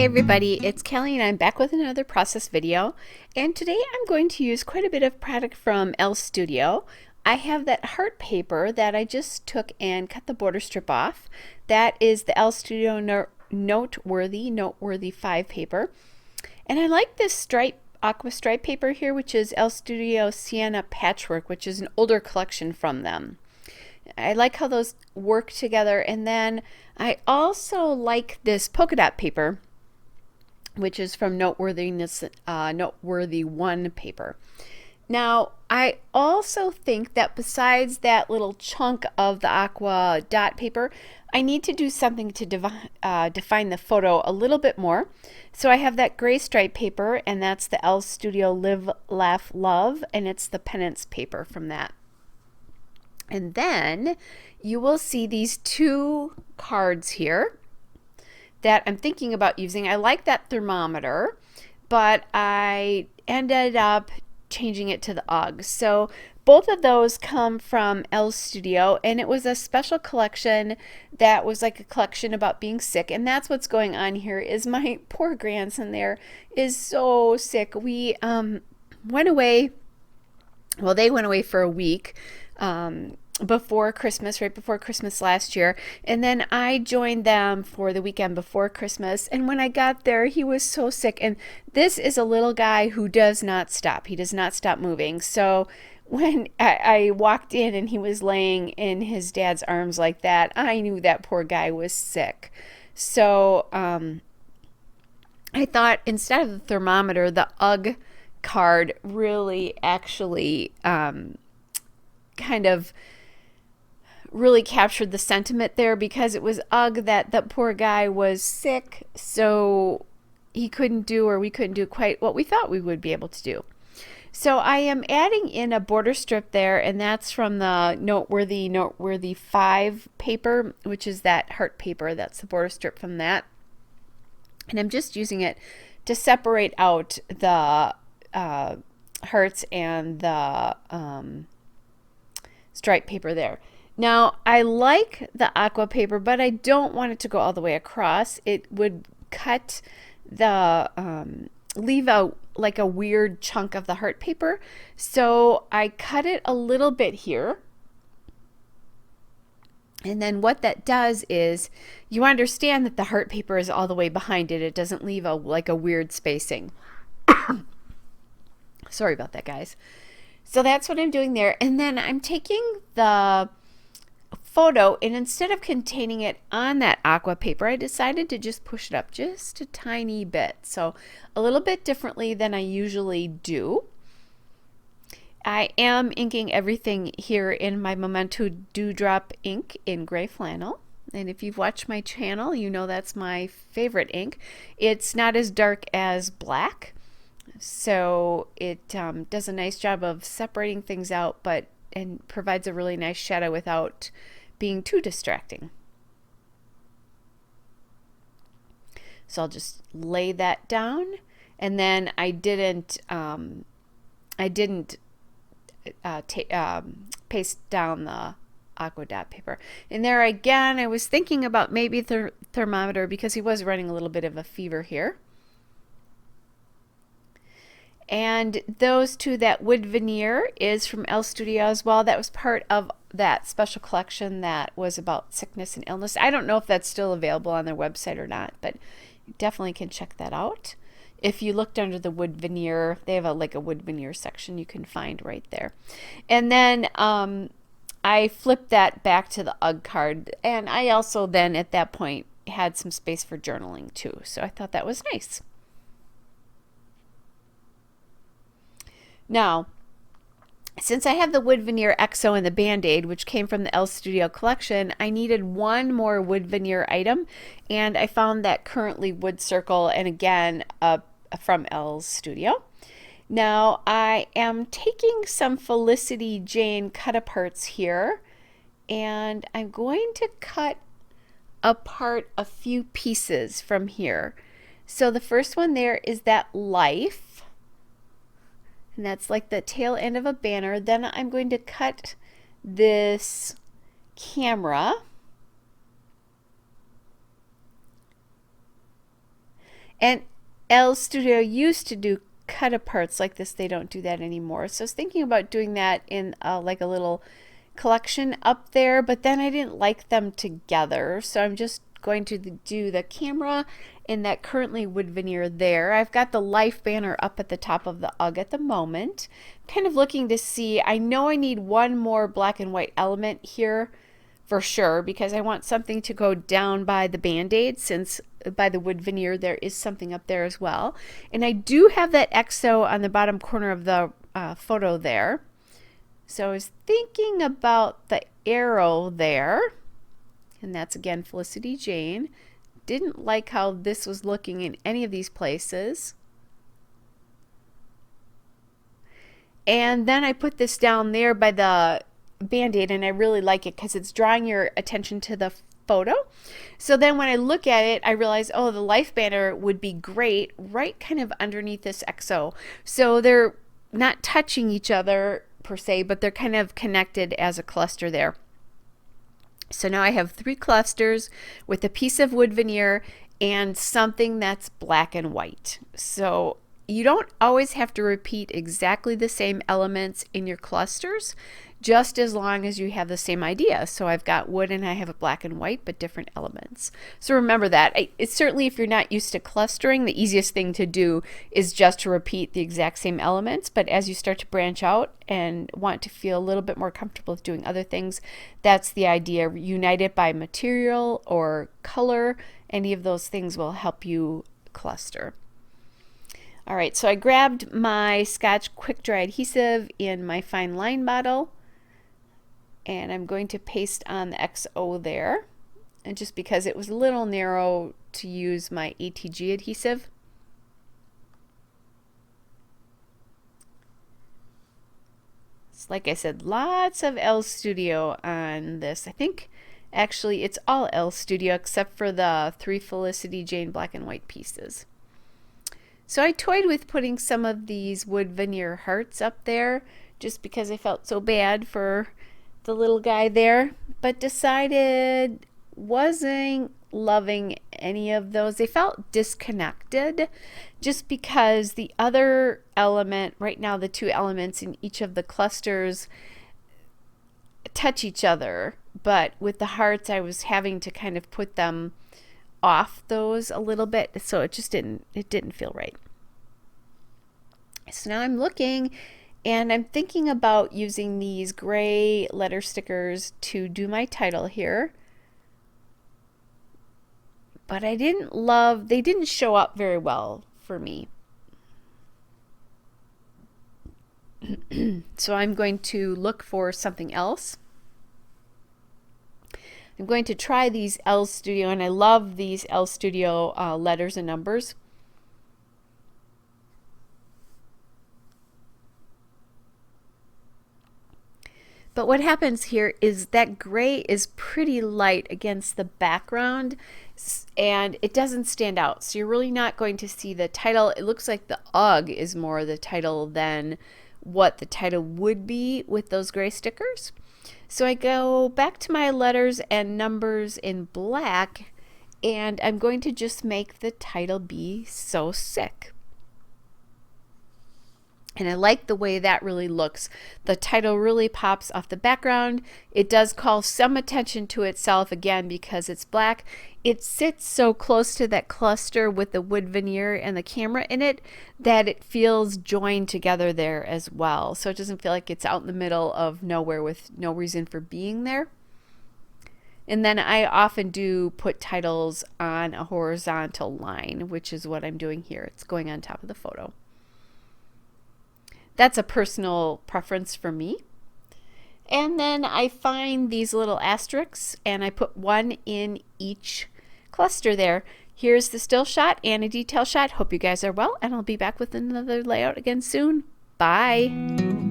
everybody, it's Kelly and I'm back with another process video, and today I'm going to use quite a bit of product from Elle Studio. I have that heart paper that I just took and cut the border strip off. That is the Elle Studio Noteworthy 5 paper. And I like this aqua stripe paper here, which is Elle Studio Sienna Patchwork, which is an older collection from them. I like how those work together. And then I also like this polka dot paper, which is from Noteworthy 1 paper. Now, I also think that besides that little chunk of the aqua dot paper, I need to do something to define the photo a little bit more. So I have that gray stripe paper, and that's the Elle Studio Live, Laugh, Love, and it's the Penance paper from that. And then you will see these two cards here that I'm thinking about using. I like that thermometer, but I ended up changing it to the UGG. So both of those come from Elle Studio, and it was a special collection that was like a collection about being sick. And that's what's going on here is my poor grandson there is so sick. We went away, well, they went away for a week before Christmas, right before Christmas last year, and then I joined them for the weekend before Christmas. And when I got there, he was so sick, and this is a little guy who does not stop. He does not stop moving. So when I walked in and he was laying in his dad's arms like that, I knew that poor guy was sick. So I thought instead of the thermometer, the UGG card really actually kind of really captured the sentiment there, because it was UGG that the poor guy was sick, so he couldn't do, or we couldn't do quite what we thought we would be able to do. So I am adding in a border strip there, and that's from the Noteworthy 5 paper, which is that heart paper. That's the border strip from that. And I'm just using it to separate out the hearts and the stripe paper there. Now, I like the aqua paper, but I don't want it to go all the way across. It would cut the, leave out like a weird chunk of the heart paper. So I cut it a little bit here. And then what that does is you understand that the heart paper is all the way behind it. It doesn't leave like a weird spacing. Sorry about that, guys. So that's what I'm doing there. And then I'm taking the photo, and instead of containing it on that aqua paper, I decided to just push it up just a tiny bit. So a little bit differently than I usually do. I am inking everything here in my Memento Dewdrop ink in gray flannel. And if you've watched my channel, you know that's my favorite ink. It's not as dark as black, so it does a nice job of separating things out, and provides a really nice shadow without being too distracting. So I'll just lay that down, and then I didn't paste down the aqua dot paper. And there again, I was thinking about maybe the thermometer, because he was running a little bit of a fever here. And those two, that wood veneer is from Elle Studio as well. That was part of that special collection that was about sickness and illness. I don't know if that's still available on their website or not, but you definitely can check that out. If you looked under the wood veneer, they have like a wood veneer section you can find right there. And then I flipped that back to the UGG card, and I also then at that point had some space for journaling too. So I thought that was nice. Now, since I have the wood veneer EXO and the Band-Aid, which came from the Elle Studio collection, I needed one more wood veneer item, and I found that Currently Wood Circle, and again from Elle Studio. Now I am taking some Felicity Jane cut-aparts here, and I'm going to cut apart a few pieces from here. So the first one there is that life, and that's like the tail end of a banner. Then I'm going to cut this camera, And L Studio used to do cut aparts like this. They don't do that anymore. So I was thinking about doing that in like a little collection up there, but then I didn't like them together. So I'm just going to do the camera in that currently wood veneer there. I've got the life banner up at the top of the UGG at the moment. Kind of looking to see, I know I need one more black and white element here for sure, because I want something to go down by the Band-Aid, since by the wood veneer there is something up there as well. And I do have that XO on the bottom corner of the photo there. So I was thinking about the arrow there, and that's again Felicity Jane. Didn't like how this was looking in any of these places. And then I put this down there by the Band-Aid, and I really like it because it's drawing your attention to the photo. So then when I look at it, I realize, oh, the life banner would be great right kind of underneath this XO. So they're not touching each other per se, but they're kind of connected as a cluster there. So now I have 3 clusters with a piece of wood veneer and something that's black and white. So you don't always have to repeat exactly the same elements in your clusters, just as long as you have the same idea. So I've got wood and I have a black and white, but different elements. So remember that. It's certainly, if you're not used to clustering, the easiest thing to do is just to repeat the exact same elements. But as you start to branch out and want to feel a little bit more comfortable with doing other things, that's the idea. Unite it by material or color. Any of those things will help you cluster. All right, so I grabbed my Scotch Quick Dry Adhesive in my fine line bottle, and I'm going to paste on the XO there. And just because it was a little narrow to use my ATG adhesive. It's, like I said, lots of L Studio on this. I think actually it's all L Studio except for the 3 Felicity Jane black and white pieces. So I toyed with putting some of these wood veneer hearts up there just because I felt so bad for the little guy there, but decided wasn't loving any of those. They felt disconnected just because the other element, right now the 2 elements in each of the clusters touch each other, but with the hearts I was having to kind of put them off those a little bit, so it just didn't feel right. So now I'm looking and I'm thinking about using these gray letter stickers to do my title here, but I didn't love, they didn't show up very well for me. So I'm going to look for something else. I'm going to try these L Studio, and I love these L Studio letters and numbers. But what happens here is that gray is pretty light against the background, and it doesn't stand out. So you're really not going to see the title. It looks like the UGG is more the title than what the title would be with those gray stickers. So I go back to my letters and numbers in black, and I'm going to just make the title be So Sick. And I like the way that really looks. The title really pops off the background. It does call some attention to itself again because it's black. It sits so close to that cluster with the wood veneer and the camera in it that it feels joined together there as well. So it doesn't feel like it's out in the middle of nowhere with no reason for being there. And then I often do put titles on a horizontal line, which is what I'm doing here. It's going on top of the photo. That's a personal preference for me. And then I find these little asterisks and I put one in each cluster there. Here's the still shot and a detail shot. Hope you guys are well, and I'll be back with another layout again soon. Bye.